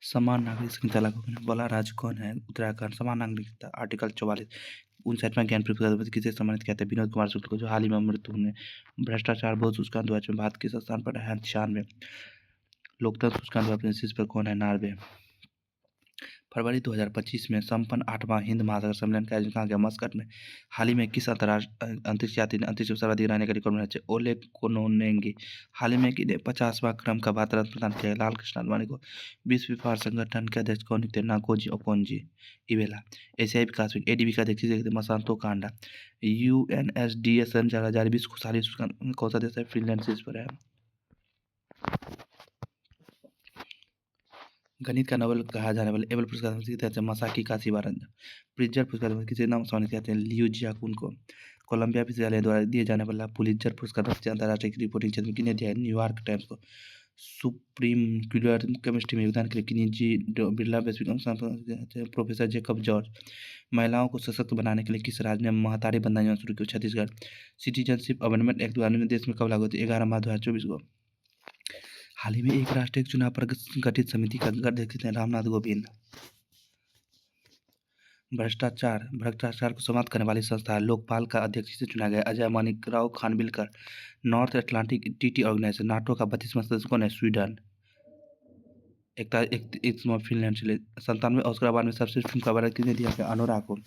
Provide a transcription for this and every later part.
समान नागरिक संहिता लागू करने वाला राज्य कौन है? उत्तराखंड। समान नागरिकता आर्टिकल 44 59वां ज्ञानपीठ पुरस्कार किसे सम्मानित किया था? विनोद कुमार शुक्ल को, जो हाल ही में मृत्यु हुए। भ्रष्टाचार बहुत सूचकांक 2000 में भारत किस स्थान पर है? 96। लोकतंत्र सूचकांक अपने शीर्ष पर कौन है? नॉर्वे। फरवरी 2025 में संपन्न 8वां हिंद महासागर सम्मेलन का आयोजन कहाँ गया? मस्कट में। हाल ही में किस अंतर्राष्ट्रीय अंतरिक्ष यात्री ने अंतरिक्ष में सर्वाधिक रहने का रिकॉर्ड बनाया? ओलेग कोनोनेंगी। हाल ही में किन्हें 50वां क्रम का भारत रत्न प्रदान किया? लाल कृष्ण आडवाणी को। विश्व व्यापार संगठन के अध्यक्ष कौन नियुक्त? नाकोजी ओकोंजी इवेला। एशियाई विकास बैंक एडीबी का अध्यक्ष मसांतो कांडा। यूएनएसडीए स्वयं जारी विश्व खुशहाली सूचकांक कौन सा देश है? फिनलैंड शीर्ष पर है। गणित का नोबेल कहा जाने वाले एबल पुरस्कार मसाकी काशीवारन। प्रिट्जर पुरस्कार किसे नाम सम्मानित कहते हैं? लियू जियाकुन को। कोलंबिया विश्वविद्यालय द्वारा दिए जाने वाला पुलित्जर पुरस्कार अंतर्राष्ट्रीय रिपोर्टिंग क्षेत्र में किन्हें दिया है? न्यूयॉर्क टाइम्स को। सुप्रीम क्यूलर केमिस्ट्री में योगदान के लिए किन्हीं जी बिरला वैश्विक प्रोफेसर जेकब जॉर्ज। महिलाओं को सशक्त बनाने के लिए किस राज्य ने महतारी बंधन योजना शुरू की? छत्तीसगढ़। सिटीजनशिप अमेंडमेंट एक्ट 2000 देश में कब लागू होती? 11 मार्च 2024 को। हाल ही में एक राष्ट्रीय चुनाव पर गठित समिति का अध्यक्ष थे रामनाथ कोविंद। भ्रष्टाचार को समाप्त करने वाली संस्था लोकपाल का अध्यक्ष से चुना गया? Ajay Manikrao Khanwilkar. North Atlantic Treaty Organization NATO का 32वां सदस्य कौन है? स्वीडन। फिनलैंड चले। 97 ऑस्कर अवार्ड में सबसे फिल्म का अवार्ड किसने दिया है? अनुराग को।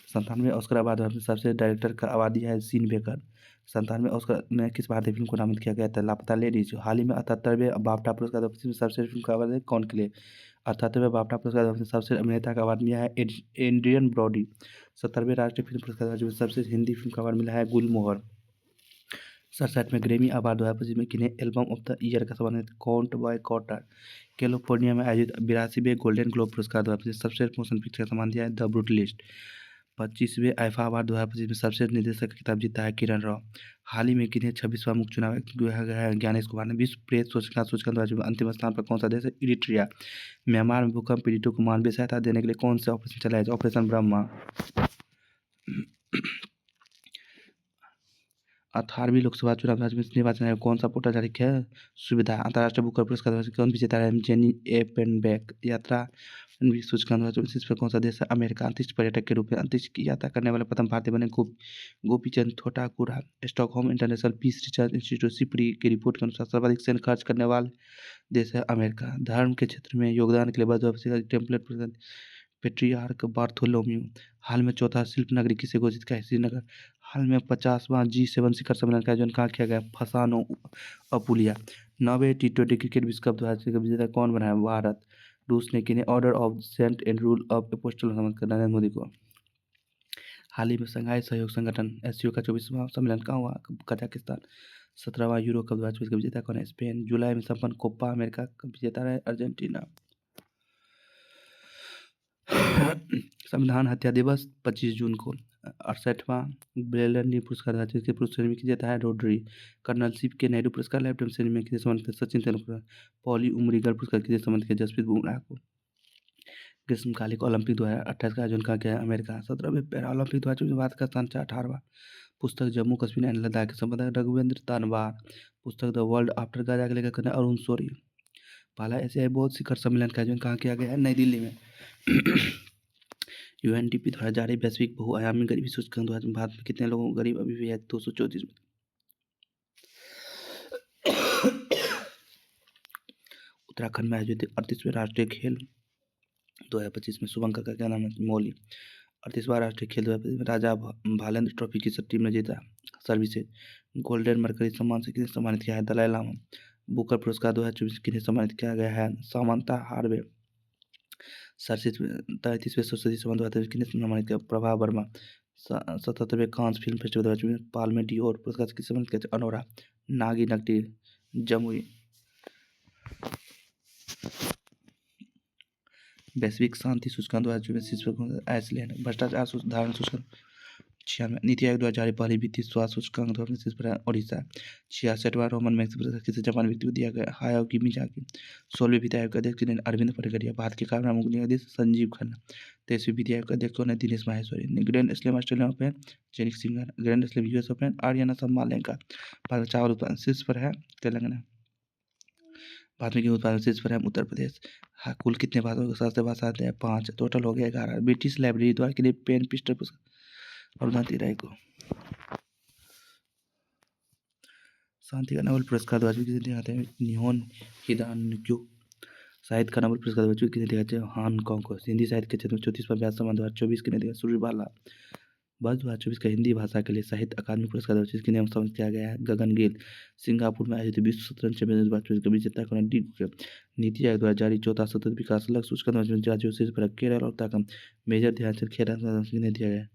97 ऑस्कर अवार्ड में सबसे डायरेक्टर का अवार्ड दिया है सीन बेकर। 97 ऑस्कर में किस भारतीय फिल्म को नामित किया गया था? लापता लेडीज। हाल ही में 78वें बाफ्टा पुरस्कार में सबसे फिल्म का अवार्ड कौन के लिए? 78वें बाफ्टा पुरस्कार में सबसे अभिनेता का अवार्ड मिला है एड्रियन ब्रॉडी। 70वें राष्ट्रीय फिल्म पुरस्कार में सबसे हिंदी फिल्म का अवार्ड मिला है गुलमोहर। 67 में ग्रेमी अवार्ड 2025 में किन्हें एल्बम ऑफ द ईयर का सम्मान? Count bye quarter. कैलिफोर्निया में आयोजित 82वें गोल्डन ग्लोब पुरस्कार 2025 सबसे मोशन पिक्चर का सम्मान दिया है द ब्रूटलिस्ट। 25वें आईफा अवार्ड 2025 में सबसे निर्देशक का खिताब जीता है किरण राव। हाल ही में किन्हें 26वां मुख्य चुनाव किया गया है? ज्ञानेश कुमार ने। विश्व प्रेस सूचकांक में अंतिम स्थान पर कौन सा देश है? इरिट्रिया। म्यांमार में भूकंप पीड़ितों को मानवीय सहायता देने के लिए कौन सा ऑपरेशन चलाया जाए? ऑपरेशन ब्रह्मा। 18वीं लोकसभा चुनाव में निर्वाचन आयोग कौन सा पोर्टल जारी किया है? सुविधा। अंतर्राष्ट्रीय बुकर पुरस्कार कौन विजेता है? जेनी एपेनबैक। यात्रा सूचकांक पर कौन सा देश है? अमेरिका। अंतरिक्ष पर्यटक के रूप में अंतरिक्ष की यात्रा करने वाले प्रथम भारतीय बने Gopichand Thotakura. Stockholm International Peace Research Institute SIPRI की रिपोर्ट के अनुसार सर्वाधिक सैन्य खर्च करने वाले देश है अमेरिका। धर्म के क्षेत्र में योगदान के लिए बौद्ध टेम्पलेट पुरस्कार पेट्रियार्क बार्थोलोम्यू। हाल में चौथा शिल्प नगरी किसे घोषित किया है? श्रीनगर। हाल में 50वां G7 शिखर सम्मेलन का आयोजन कहाँ किया गया? Fasano Apulia. 9वें T20 क्रिकेट विश्व कप 2023 का विजेता कौन बना है? भारत। रूस ने किन्हें order of Saint Andrew of Apostle सम्मानित किया? नरेंद्र मोदी को। हाल ही में संघाई सहयोग संगठन SCO का 24वां सम्मेलन कहाँ हुआ? कजाकिस्तान। 17वां यूरो कप 2024 का विजेता कौन है? स्पेन। जुलाई में संपन्न कोपा अमेरिका का विजेता रहे अर्जेंटीना। संविधान हत्या दिवस 25 जून को। 68वां ब्रेलनी पुरस्कार 2023 के पुरुष श्रेणी में विजेता है रोड्री। कर्नल शिव के नायडू पुरस्कार लेफ्टिनेंट श्रेणी में किसे सम्मानित? सचिन तेंदुलकर। पॉली उमरीगर पुरस्कार किसे सम्मानित किया? जसप्रीत बुमराह को। ग्रीष्मकालिक ओलंपिक 2028 का आयोजन कहाँ किया है? अमेरिका। 17वें पैरा ओलंपिक 2024 में भारत का स्थान 18वां। पुस्तक जम्मू कश्मीर एंड लद्दाख के संपादक रघुवेंद्र तनवार। पुस्तक द वर्ल्ड आफ्टर गाजा के लेखक हैं अरुण शौरी। पहला एशियाई बौद्ध शिखर सम्मेलन का आयोजन कहाँ किया गया है? नई दिल्ली में। यूएनडीपी द्वारा जारी वैश्विक बहुआयामी गरीबी सूचकांक 2000 में भारत में कितने लोगों को गरीब अभी भी है? 234 में। उत्तराखंड में आयोजित 38वें राष्ट्रीय खेल 2025 में शुभंकर का क्या नाम है? मौली। 38वां राष्ट्रीय खेल 2025 में राजा भालेंद्र ट्रॉफी की टीम ने जीता। सर्विसेज। गोल्डन मरकरी सम्मान से किन्हें सम्मानित किया है? दलाई लामा। बुकर पुरस्कार 2024 किन्हें सम्मानित किया गया है? Samantha Harvey. 37वें सरस्वती सम्मान 2023 किन्हें सम्मानित किया? प्रभा वर्मा। 77वें कांस फिल्म फेस्टिवल 2024 में पाल्मे डियोर पुरस्कार किसे सम्मानित किया? अनोरा नागी नकटी जमुई। वैश्विक शांति सूचकांक 2024 शीर्ष पर आइसलैंड। भ्रष्टाचार सुधारण सूचकांक 96। नीति आयोग द्वारा जारी पहली वित्तीय स्वास्थ्य सूचकांक 2024 शीर्ष पर है ओडिशा। 66वां रोमन मैक्स पुरस्कार किसे जापान व्यक्ति को दिया गया? हायाकी मियाजाकी। 16वें वित्त आयोग के अध्यक्ष ने अरविंद पटगरिया। भारत के काबीना मुख्य न्यायाधीश संजीव खन्ना। 23वें वित्त आयोग के अध्यक्ष ने Dinesh Maheshwari. Grand slam Australian open Jannik Sinner. Grand slam US open Aryna Sabalenka. Bharat चावल उत्पादन शीर्ष पर है तेलंगाना। भारत में गेहूं उत्पादन शीर्ष पर है उत्तर प्रदेश। हाँ, कुल कितने भाषाओं के शास्त्रीय भाषा आते हैं? 5, टोटल हो गया 11। ब्रिटिश लाइब्रेरी द्वारा के लिए पेन पिस्टल पुरस्कार और गांधी राय को शांति का नोबेल पुरस्कार 2020 किसे दिए जाते हैं? निहोन हिदानक्यू। साहित्य का नोबेल पुरस्कार 2024 किसे दिया जाता है? हांगकांग को। हिंदी साहित्य के क्षेत्र में 34वां व्यास सम्मान 2024 किन्हें दिया? सूर्यबाला। वर्ष 2024 का हिंदी भाषा के लिए साहित्य अकादमी पुरस्कार 2024 के नियम सम्मिलित किया गया है? गगन गिल। सिंगापुर में आयोजित विश्व शतरंज चैंपियनशिप 2024 का विजेता कौन है? डी गुकेल। नीति आयोग द्वारा जारी चौथा सतत विकास लक्ष्य सूचकांक 2024 राज्यों शीर्ष पर है। केरल और उत्तराखंड। मेजर ध्यानचंद खेल रत्न किन्हें दिया गया?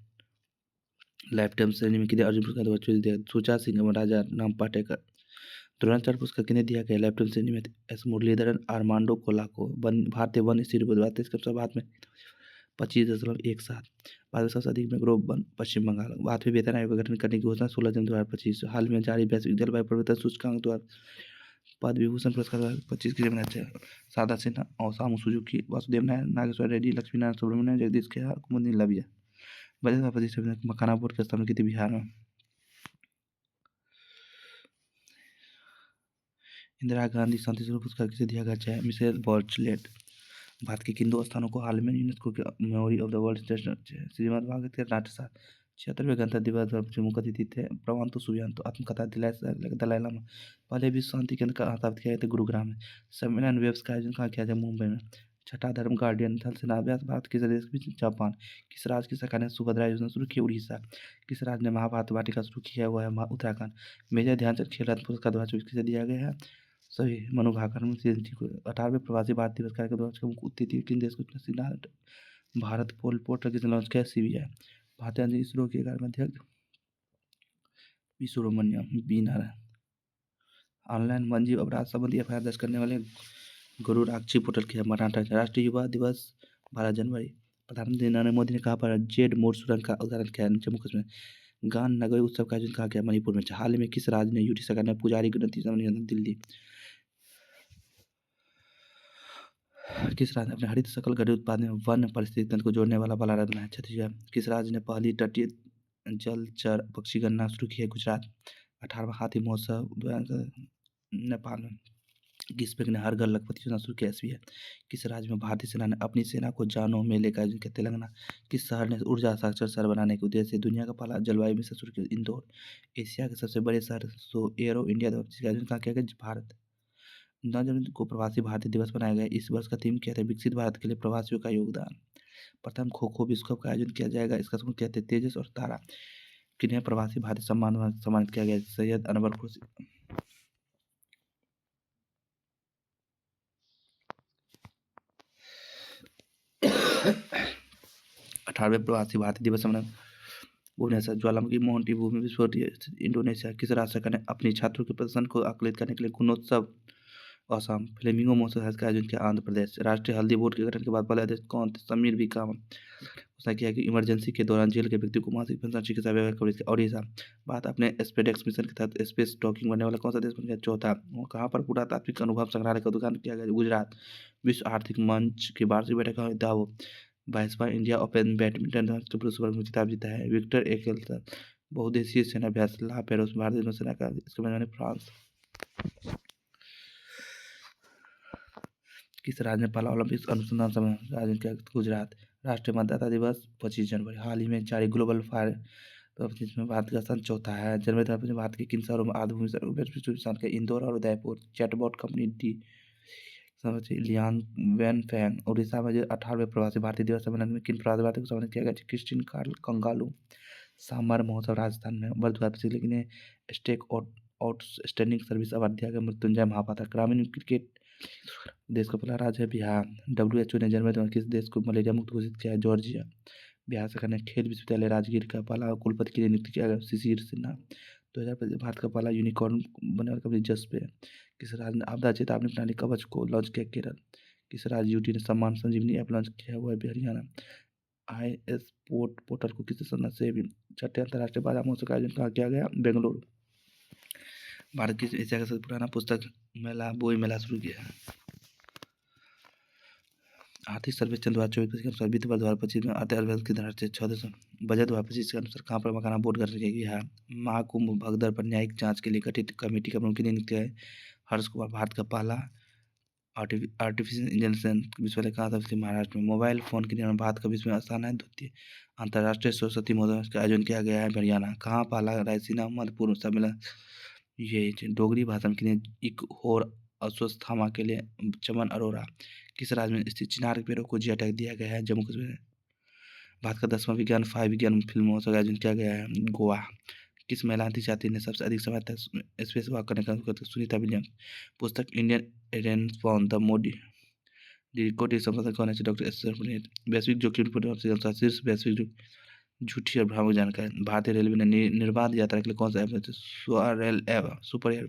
लाइफ टाइम श्रेणी में किन्हें अर्जुन पुरस्कार 2024 दिया? सुचा सिंह एवं राजा राम पाटेकर। द्रोणाचार्य पुरस्कार किन्हें दिया गया? लाइफ टाइम श्रेणी में एस मुरलीधरन, आर्मांडो कोला को। भारतीय वन स्थिर भारत के भारत में 25.17। भारत में सबसे अधिक मैंग्रोव वन पश्चिम बंगाल। 8वें वेतन आयोग का गठन करने की घोषणा 16 जनवरी 2025। हाल में जारी वैश्विक जलवायु परिवर्तन सूचकांक द्वारा पद्म विभूषण पुरस्कार 2025 के लिए बनाया है? शारदा सिन्हा, ओसामू सुजुकी, वासुदेव नायर, नागेश्वर रेड्डी, लक्ष्मी नारायण सुब्रमण्यम, जगदीश खेहार, कुमुदिनी लविया। बजट 2025 मकाना बोर्ड के स्थापना की थी बिहार में? इंदिरा गांधी शांति स्वरूप पुरस्कार किसे दिया गया है? मिशेल बॉचलेट। भारत के किन 2 स्थानों को हाल में यूनेस्को के Memory of the World heritage? Shrimad Bhagavat के नाट्यशाला। 76वें गणतंत्र दिवस पर प्रमुख अतिथि थे प्रवांतो सुबियांतो। आत्मकथा दलाई लामा। पहले विश्व शांति केंद्र का स्थापित किया गया था गुरुग्राम में। सम्मेलन वेब्स का आयोजन कहाँ किया जाए? मुंबई में। छठा धर्म गार्डियन थल सेना अभ्यास भारत किस देश के बीच? जापान। किस राज्य की सरकार ने सुभद्रा योजना शुरू की? उड़ीसा। किस राज्य ने महाभारत वाटिका शुरू किया हुआ है? उत्तराखंड। मेजर ध्यानचंद खेल रत्न पुरस्कार 2024 किसे दिया गया है? सभी मनु भाकर में 18वें प्रवासी भारतीय दिवस कार्यक्रम का मुख्य अतिथि किन देश को? भारत। पोल पोर्टल किसने लॉन्च किया? सीबीआई। भारतीय इसरो के कार्य अध्यक्ष वी सुब्रमण्यम बी नारायण। ऑनलाइन वन्यजीव अपराध संबंधी एफआईआर दर्ज करने वाले गरुड़ाक्षी पोर्टल के मराठा। राष्ट्रीय युवा दिवस 12 जनवरी। प्रधानमंत्री नरेंद्र मोदी ने कहा पर जेड मोड सुरंग का उद्घाटन किया? जम्मू कश्मीर। गान नगरी उत्सव का आयोजन कहा गया? मणिपुर में। हाल में किस राज्य ने यूटी सरकार ने पुजारी गिनती संबंधी? दिल्ली। किस राज्य ने अपने हरित सकल घरेलू उत्पाद में वन परिस्थिति तंत्र को जोड़ने वाला बाला रत्न है? छत्तीसगढ़। किस राज्य ने पहली तटीय जलचर पक्षी गणना शुरू की है? गुजरात। 18वां हाथी महोत्सव नेपाल में। किस बैंक ने हर घर लखपति योजना शुरू की? एसबीआई। किस राज्य में भारतीय सेना ने अपनी सेना को जानों मेले का आयोजन किया? तेलंगाना। किस शहर ने ऊर्जा साक्षर शहर बनाने के उद्देश्य से दुनिया का पहला जलवायु मिशन शुरू किया? इंदौर। एशिया के सबसे बड़े शहर एरो इंडिया द्वारा जिसका आयोजन कहाँ किया गया? भारत। 9 जनवरी को प्रवासी भारतीय दिवस मनाया गया। इस वर्ष का थीम क्या था? विकसित भारत के लिए प्रवासियों का योगदान। प्रथम खो खो विश्व कप का आयोजन किया जाएगा। इसका समूह क्या थे? तेजस और तारा। किन्हें प्रवासी भारतीय सम्मानित किया गया? सैयद अनवर खुर्शीद। 18वें प्रवासी भारतीय दिवस सम्मेलन भुवनेश्वर। ज्वालामुखी मोहंती भूमि विस्फोट इंडोनेशिया। किस राज्य सरकार ने अपनी छात्रों के प्रदर्शन को आकलित करने के लिए गुणोत्सव असम। फ्लेमिंगो महोत्सव का आयोजन किया? आंध्र प्रदेश। राष्ट्रीय हल्दी बोर्ड के गठन के बाद पहले अध्यक्ष कौन थे? समीर वी कामन। उसने किया कि इमरजेंसी के दौरान जेल के व्यक्ति को मासिक पेंशन चिकित्सा व्यवहार कवरेज। ओडिशा। भारत अपने स्पेडेक्स मिशन के तहत स्पेस डॉकिंग बनने वाला कौन सा देश बन गया? चौथा। कहाँ पर पुरातात्विक अनुभव संग्रहालय का उद्घाटन किया गया? गुजरात। विश्व आर्थिक मंच की वार्षिक बैठक दावो। 22वां इंडिया ओपन बैडमिंटन पुरुष वर्ग में खिताब जीता है विक्टर एकेलसन। बहुउद्देशीय सेना अभ्यास ला पेरोस भारतीय नौसेना का। इसके मैदान फ्रांस। किस राज्य ने पहला ओलंपिक अनुसंधान समय आयोजन किया? गुजरात। राष्ट्रीय मतदाता दिवस 25 जनवरी। हाल ही में जारी ग्लोबल फायर में भारत का स्थान चौथा है। जनवरी 2025 में भारत के किन शहरों में आधुनिक स्थान के? इंदौर और उदयपुर। चैटबॉट कंपनी डी लियांग वैन फैंग। उड़ीसा में 18वें प्रवासी भारतीय दिवस सम्मेलन में किन प्रवासी भारतीयों को सम्मानित किया गया? Kristin Karl कंगालू। सांबर महोत्सव राजस्थान में। वर्ष 2025 के लिए स्टेक आउटस्टैंडिंग सर्विस अवार्ड दिया गया मृत्युंजय महापात्र। ग्रामीण क्रिकेट देश का पहला राज्य है बिहार। WHO ने जनवरी में किस देश को मलेरिया मुक्त घोषित किया है? जॉर्जिया। बिहार सरकार ने खेल विश्वविद्यालय राजगीर का पहला कुलपति के लिए नियुक्त किया गया शिशिर सिन्हा। 2025 भारत का पहला यूनिकॉर्न बनने वाला कंपनी जस्ट पे। किस राज्य ने आपदा चेतावनी प्रणाली कवच को लॉन्च किया? केरल। किस राज्य यूटी ने सम्मान संजीवनी ऐप लॉन्च किया हुआ है? हरियाणा। IS पोर्टल को किस संस्था से भी? छठे अंतर्राष्ट्रीय बाजार महोत्सव का आयोजन कहाँ किया गया? बेंगलुरु। भारत की एशिया का सबसे पुराना पुस्तक मेला बोई मेला शुरू किया है। आर्थिक सर्वेक्षण 2024 के अनुसार वित्त वर्ष 2025 में अर्थव्यवस्था की दर से 6 बजट 2025 के अनुसार कहाँ पर मकाना बोर्ड गठन किया गया है? महाकुंभ भगदड़ पर न्यायिक जांच के लिए गठित कमेटी का प्रमुख नियुक्त है? हर्ष कुमार। भारत का पहला आर्टिफिशियल इंटेलिजेंस विश्व में कहा था इसलिए महाराष्ट्र में मोबाइल फ़ोन के निर्माण भारत का विश्व में स्थान है द्वितीय। अंतर्राष्ट्रीय सरस्वती महोत्सव का आयोजन किया गया है हरियाणा। कहाँ पहला रायसीना मधुपुर सम्मेलन ये डोगरी भाषा में किन्हें एक और अस्वस्थामा के लिए चमन अरोड़ा। किस राज्य में स्थित चिनार के पेड़ों को जिया टैग दिया गया है जम्मू कश्मीर। भारत का 10वां विज्ञान विज्ञान फिल्म महोत्सव का आयोजन किया गया है गोवा। किस महिला अंतरिक्ष ने सबसे अधिक समय तक स्पेस वॉक करने का अनुभव करते सुनीता विलियम्स। पुस्तक इंडियन एरेंस फॉन द मोडी डिकोटिक संपादक कौन है डॉक्टर एस पुनीत। वैश्विक जोखिम पूर्व से अनुसार शीर्ष वैश्विक झूठी और भ्रामक जानकारी। भारतीय रेलवे ने निर्बाध यात्रा के लिए कौन सा ऐप है सुपर सुपर एयर।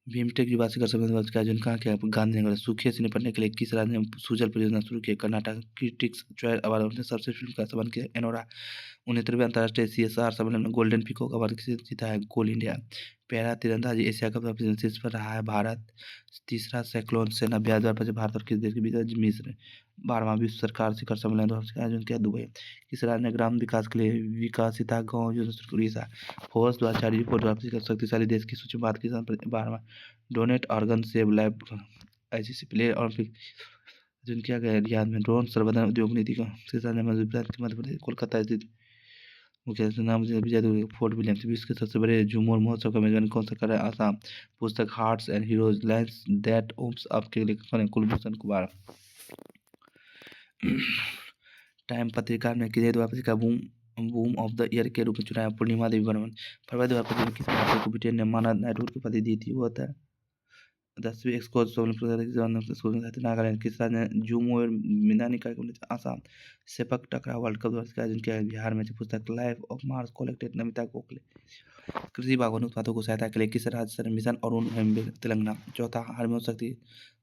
भीमटेक युवा शिखर सम्मेलन का आयोजन कहाँ किया गांधीनगर। सूखे से निपटने के लिए किस राज्य ने सुजल परियोजना शुरू की कर्नाटक। क्रिटिक्स चॉइस अवार्ड ने सबसे फिल्म का सम्मान किया एनोरा। 69वें अंतर्राष्ट्रीय CSR सम्मेलन में गोल्डन पिकॉक अवार्ड किसे जीता है गोल इंडिया। पैरा तीरंदाजी एशिया कप शीर्ष पर रहा है भारत। तीसरा साइक्लोन से 90,000 भारत और किस देश के बीच मिस्र। 12वां विश्व सरकार शिखर सम्मेलन का आयोजन किया दुबई। किस राज्य ने ग्राम विकास के लिए विकासिता गाँव योजना शुरू उड़ीसा। फोर्स 2004 रिपोर्ट शक्तिशाली देश की सूची बात की 12वां donate organ save life ICC player Olympic आयोजन किया गया रियाद में। ड्रोन सर्वधारण उद्योग नीति का मध्य प्रदेश कोलकाता स्थित मुख्य नाम विजय फोर्ट विलियम्स। विश्व के सबसे बड़े झूमर महोत्सव का मेजबान कौन सा कर रहा है आसाम। पुस्तक hearts and heroes lines that ओम्स अप के लेखक हैं कुलभूषण कुमार। टाइम पत्रिका में किसे द्वारा पत्रिका boom boom of the year के रूप में चुना है पूर्णिमा देवी बर्मन। फरवरी 2025 में किस भारतीय को ब्रिटेन ने मानद नाइटहुड की उपाधि दी थी वो होता है 10वीं एक्सकोज नागालैंड। किस राज्य ने जूमोर मिनानी कार्यक्रम आसाम। सेपक टकरा वर्ल्ड कप का आयोजन किया है बिहार में। पुस्तक life of Mars collected Namita Gokhale. कृषि बागवानी उत्पादों को सहायता के लिए किस राज्य से मिशन अरुण हेम्बे तेलंगाना। चौथा हार्मोन शक्ति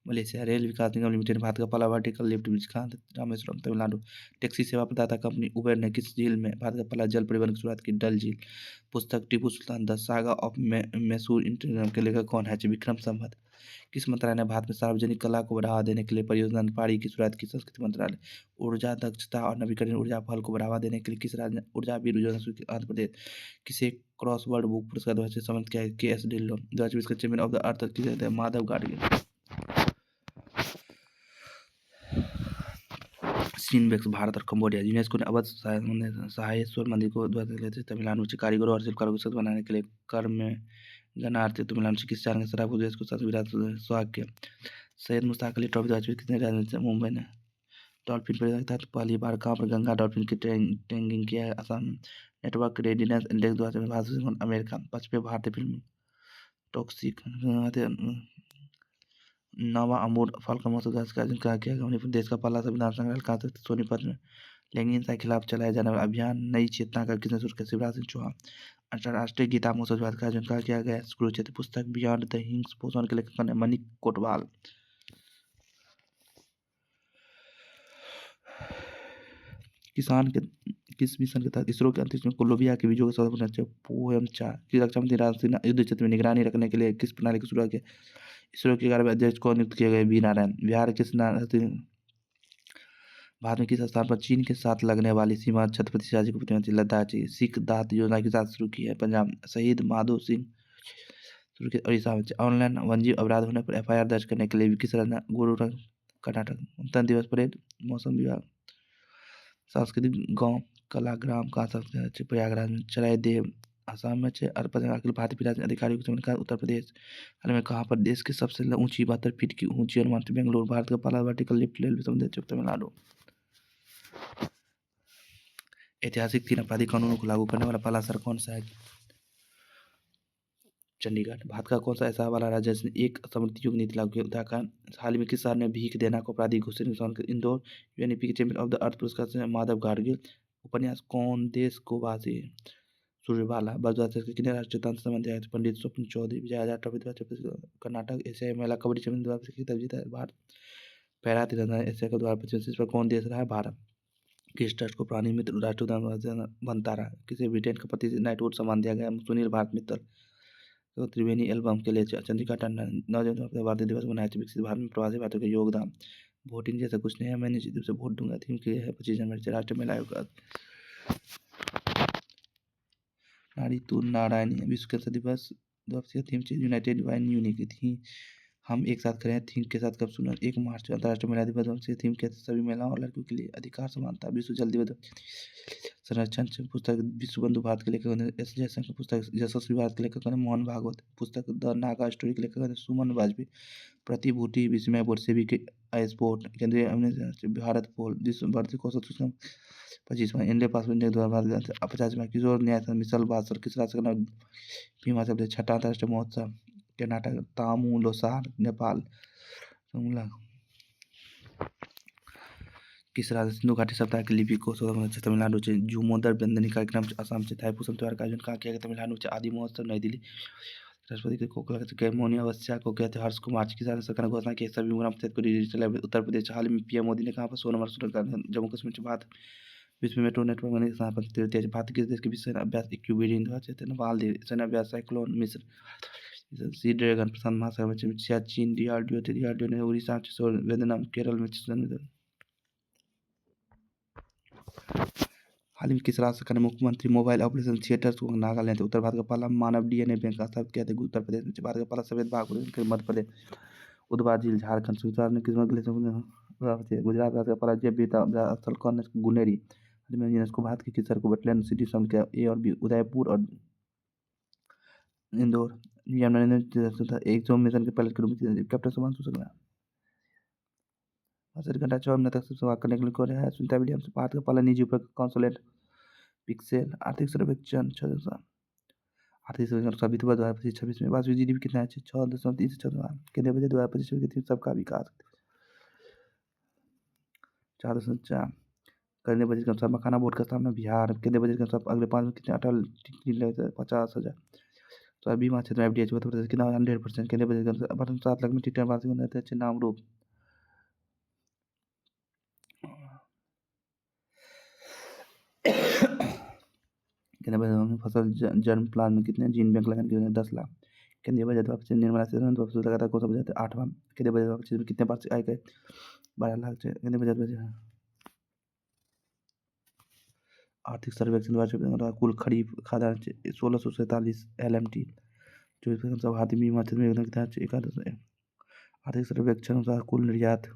मलेशिया। रेल विकास निगम लिमिटेड भारत का पहला वर्टिकल लिफ्ट ब्रिज कहाँ रामेश्वरम तमिलनाडु। टैक्सी सेवा प्रदाता कंपनी उबर ने किस झील में भारत का पहला जल परिवहन की शुरुआत की डल झील। पुस्तक Tipu Sultan the saga of Mysore इंटरग्राम के लेखक कौन है विक्रम संवत। किस मंत्रालय ने भारत में सार्वजनिक कला को बढ़ावा देने के लिए परियोजना पारी की शुरुआत की संस्कृति मंत्रालय। ऊर्जा दक्षता और नवीकरणीय ऊर्जा पहल को बढ़ावा देने के लिए किस राज्य ने ऊर्जा वीर योजना शुरू की आंध्र प्रदेश। किसे क्रॉस वर्ड बुक पुरस्कार 2006 सम्मानित किया है KS ढिल्लों। 2020 का चैंपियन ऑफ द अर्थ किसे माधव गाडगिल। सीनबेक्स भारत और कंबोडिया। यूनेस्को ने अवध सहायेश्वर मंदिर को तमिलनाडु से कारीगरों और शिल्पकारों को सशक्त बनाने के लिए कर में गणार्थी तमिलनाडु से किस चार के शराब देश को विराट सुहाग किया। सैयद मुश्ताक अली ट्रॉफी 2020 कितने राज्यों से मुंबई ने। डॉल्फिन परियोजना के तहत पहली बार कहाँ पर गंगा डॉल्फिन की टैगिंग किया है Assam. Network readiness index 2020 America. 5वें भारतीय फिल्म टॉक्सिक 9वां अमूर फल का महोत्सव का आयोजन कहाँ किया गया मणिपुर। देश का पहला संविधान संग्रहालय कहाँ स्थित सोनीपत में। लैंगिक हिंसा के खिलाफ चलाया जाने वाला अभियान नई चेतना का किसने शुरू किया शिवराज सिंह चौहान। अंतर्राष्ट्रीय गीता महोत्सव का आयोजन कहाँ किया गया कुरुक्षेत्र। पुस्तक बियॉन्ड द हिंग्स पोषण के लेखक ने मणिक कोटवाल। किसान के किस मिशन के तहत इसरो के अंतरिक्ष में कोलंबिया के बीजों का सौदा पोएम 4 की रक्षा मंत्री राजनाथ सिंह युद्ध क्षेत्र में निगरानी रखने के लिए किस प्रणाली की शुरुआत की। इसरो के 11वें अध्यक्ष को नियुक्त किए गए बी नारायण। बिहार किस भारत में किस स्थान पर चीन के साथ लगने वाली सीमा छत्रपति शिवाजी को प्रतिबंधित लद्दाख सिख दात योजना के साथ शुरू की है पंजाब। शहीद माधो सिंह शुरू की उड़ीसा में। ऑनलाइन वन्यजीव अपराध होने पर FIR दर्ज करने के लिए किस राज्य गुरु कर्नाटक। गणतंत्र दिवस परेड मौसम विभाग। सांस्कृतिक गांव कलाग्राम कहाँ सकते प्रयागराज में। चराई देव आसाम में। अखिल भारतीय विरासत अधिकारियों की चुनाव उत्तर प्रदेश। हाल में कहाँ पर देश की सबसे ऊंची 72 फीट की ऊंची अनुमान बेंगलुरु। भारत का पहला वर्टिकल लिफ्ट रेलवे समुद्र तमिलनाडु। ऐतिहासिक 3 आपराधिक कानूनों को लागू करने वाला पहला शहर कौन सा है चंडीगढ़। भारत का कौन सा ऐसा वाला राज्य जिसने एक समृद्धि युग नीति लागू की उत्तराखंड। हाल में किस शहर ने भीख देना को अपराधी घोषित इंदौर। UNEP के चैंपियन ऑफ द अर्थ पुरस्कार से माधव गाडगिल। उपन्यास कौन देश को वासी सूर्यबाला। बरद्वार के कितने राष्ट्रीय तंत्र संबंधी आए पंडित स्वप्न चौधरी। विजय हजार ट्रॉफी कर्नाटक। एशियाई महिला कबड्डी चैंपियन द्वारा किताब जीता है भारत। पैरा तीरंदाजी एशिया का द्वारा 25 पर कौन देश रहा है भारत। किस ट्रस्ट को प्राणी मित्र राष्ट्रीय उद्यान बनता रहा। किसे ब्रिटेन का पति नाइटहुड सम्मान दिया गया सुनील भारत मित्तल। तो त्रिवेणी एल्बम के लिए चंद्रिका टंडन। 9 जनवरी भारतीय दिवस मनाया विकसित भारत में प्रवासी भारतीयों का योगदान। वोटिंग जैसा कुछ नहीं है मैं निश्चित रूप से वोट दूंगा। थीम के है 25 जनवरी से राष्ट्रीय महिला आयोग का नारी तू नारायणी। विश्व कैंसर दिवस द्विपक्षीय थीम चीज यूनाइटेड वाइन यूनिक थी। हम एक साथ खड़े हैं थीम के साथ कब सुना? 1 मार्च अंतर्राष्ट्रीय महिला दिवस द्विपक्षीय थीम के सभी महिलाओं और लड़कियों के लिए अधिकार समानता। विश्व जल दिवस संरक्षण से पुस्तक विश्व बंधु भारत के लेखक हैं एस जयशंकर। पुस्तक यशस्वी भारत के लेखक हैं मोहन भागवत। पुस्तक द नागा स्टोरी के लेखक हैं सुमन वाजपेयी। प्रतिभूति विस्मय बोर्ड सेबी के स्पोर्ट केंद्रीय भारत पोल विश्व भारतीय कौशल सूचना 25वां इंडिया पासपोर्ट इंडिया द्वारा भारत 50वां किशोर न्याय मिसल बासर किस राज्य का नाम? हिमाचल प्रदेश। छठा अंतर्राष्ट्रीय महोत्सव कर्नाटक तामू लोसार नेपाल। सोमला किस राज्य सिंधु घाटी सप्ताह की लिपि को तमिलनाडु से जुमोदर बंदनी कार्यक्रम असम से थाईपुसम त्योहार का आयोजन कहाँ किया गया? तमिलनाडु से आदि महोत्सव नई दिल्ली। राष्ट्रपति के कोकला कैमोनिया अवस्था को कहते हैं हर्ष कुमार की सरकार ने घोषणा की सभी ग्राम पंचायत को डिजिटल उत्तर प्रदेश। हाल में पीएम मोदी ने कहा पर 16 नंबर जम्मू कश्मीर से बात विश्व मेट्रो नेटवर्क बनने के स्थापना तृतीय भारत किस देश के बीच सैन्य अभ्यास इक्विबेरियन मालदीव सैन्य अभ्यास साइक्लोन मिस्र सी ड्रैगन प्रशांत महासागर में सियाचिन डीआरडीओ ने उड़ीसा वियतनाम केरल में हाल ही में किस राज्य सरकार ने मुख्यमंत्री मोबाइल ऑपरेशन थिएटर्स को नागालैंड उत्तर भारत का पहला मानव डीएनए बैंक स्थापित किया था? उत्तर प्रदेश में भारत का पहला सफेद बाघ मध्य प्रदेश उदवा झील झारखंड गुजरात ने गुजरात राज्य का पहला जैव विविधता स्थल कौन है? गुनेरी। यूनेस्को भारत के किस शहर को वेटलैंड सिटी समझ किया? ए और बी उदयपुर और इंदौर। एक जो मिशन के पायलट के रूप में कैप्टन सुभाष शुक्ला। 68 घंटा 24 मिनट तक सेवा करने के लिए कौन है? सुनीता विलियम्स। भारत का पहला निजी उपग्रह कॉन्सुलेट पिक्सेल। आर्थिक सर्वेक्षण 6 आर्थिक सर्वेक्षण वित्त 2025 में वार्षिक जीडीपी कितना है? 6.3 केंद्रीय बजट 2025 में सबका विकास 4.4 केंद्रीय बजट के अनुसार मखाना बोर्ड का स्थापना बिहार। केंद्रीय बजट के अनुसार अगले 5 में कितने अटल टिकट 50,000। तो बीमा क्षेत्र में एफडीआई कितना 100%। केंद्रीय बजट के अनुसार 7 लाख में टिकट वार्षिक अच्छे नाम रूप केंद्रीय बजट में फसल जन्म प्लान में कितने जीन बैंक लगाने की 10 लाख। केंद्रीय बजट वापस निर्मला सीतारमण वापस लगातार कौन सा बजट 8वां। केंद्रीय बजट वापस में कितने वार्षिक आय गए 12 लाख से। केंद्रीय बजट आर्थिक सर्वेक्षण कुल खरीफ खाद्यान्न 1647 LMT 24% भारतीय बीमा क्षेत्र में 11 आर्थिक सर्वेक्षण अनुसार कुल निर्यात